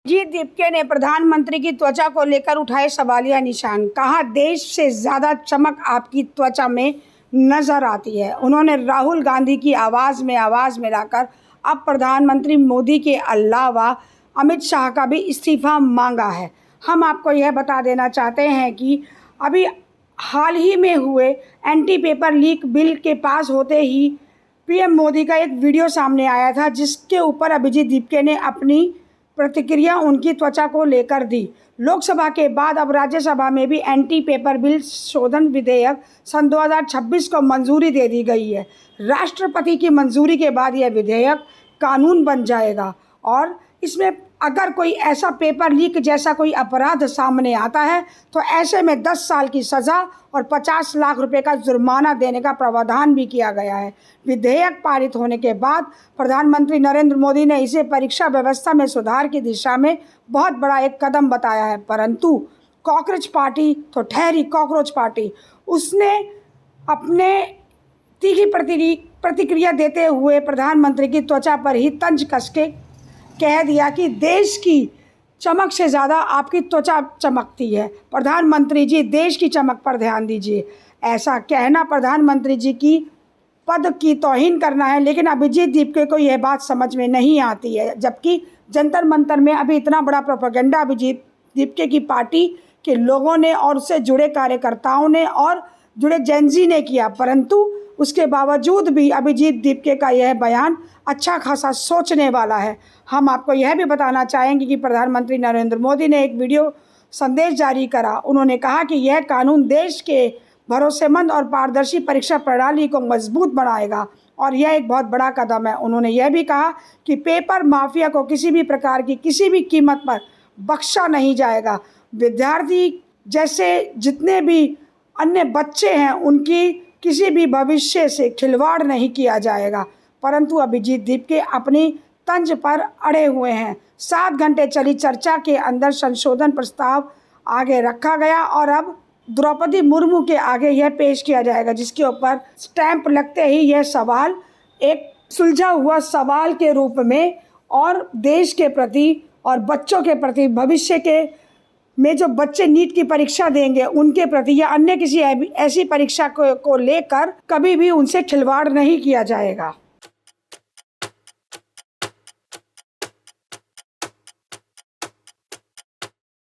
अभिजीत दीपके ने प्रधानमंत्री की त्वचा को लेकर उठाए सवालिया निशान। कहा, देश से ज्यादा चमक आपकी त्वचा में नजर आती है। उन्होंने राहुल गांधी की आवाज़ में आवाज़ मिलाकर अब प्रधानमंत्री मोदी के अलावा अमित शाह का भी इस्तीफा मांगा है। हम आपको यह बता देना चाहते हैं कि अभी हाल ही में हुए एंटी पेपर लीक बिल के पास होते ही पीएम मोदी का एक वीडियो सामने आया था, जिसके ऊपर अभिजीत दीपके ने अपनी प्रतिक्रिया उनकी त्वचा को लेकर दी। लोकसभा के बाद अब राज्यसभा में भी एंटी पेपर बिल शोधन विधेयक सन 2026 को मंजूरी दे दी गई है। राष्ट्रपति की मंजूरी के बाद यह विधेयक कानून बन जाएगा और इसमें अगर कोई ऐसा पेपर लीक जैसा कोई अपराध सामने आता है तो ऐसे में 10 साल की सज़ा और 50 लाख रुपए का जुर्माना देने का प्रावधान भी किया गया है। विधेयक पारित होने के बाद प्रधानमंत्री नरेंद्र मोदी ने इसे परीक्षा व्यवस्था में सुधार की दिशा में बहुत बड़ा एक कदम बताया है। परंतु कॉकरोच पार्टी तो ठहरी कॉकरोच पार्टी, उसने अपने तीखी प्रतिक्रिया देते हुए प्रधानमंत्री की त्वचा पर ही तंज कस के कह दिया कि देश की चमक से ज़्यादा आपकी त्वचा चमकती है। प्रधानमंत्री जी, देश की चमक पर ध्यान दीजिए। ऐसा कहना प्रधानमंत्री जी की पद की तौहीन करना है, लेकिन अभिजीत दीपके को यह बात समझ में नहीं आती है। जबकि जंतर मंतर में अभी इतना बड़ा प्रोपेगेंडा अभिजीत दीपके की पार्टी के लोगों ने और उससे जुड़े कार्यकर्ताओं ने और जुड़े जेनजी ने किया, परंतु उसके बावजूद भी अभिजीत दीपके का यह बयान अच्छा खासा सोचने वाला है। हम आपको यह भी बताना चाहेंगे कि प्रधानमंत्री नरेंद्र मोदी ने एक वीडियो संदेश जारी करा। उन्होंने कहा कि यह कानून देश के भरोसेमंद और पारदर्शी परीक्षा प्रणाली को मजबूत बनाएगा और यह एक बहुत बड़ा कदम है। उन्होंने यह भी कहा कि पेपर माफिया को किसी भी प्रकार की किसी भी कीमत पर बख्शा नहीं जाएगा। विद्यार्थी जैसे जितने भी अन्य बच्चे हैं, उनकी किसी भी भविष्य से खिलवाड़ नहीं किया जाएगा। परंतु अभिजीत दीपके अपनी तंज पर अड़े हुए हैं। 7 घंटे चली चर्चा के अंदर संशोधन प्रस्ताव आगे रखा गया और अब द्रौपदी मुर्मू के आगे यह पेश किया जाएगा, जिसके ऊपर स्टैंप लगते ही यह सवाल एक सुलझा हुआ सवाल के रूप में और देश के प्रति और बच्चों के प्रति, भविष्य के में जो बच्चे नीट की परीक्षा देंगे उनके प्रति या अन्य किसी ऐसी परीक्षा को लेकर कभी भी उनसे खिलवाड़ नहीं किया जाएगा।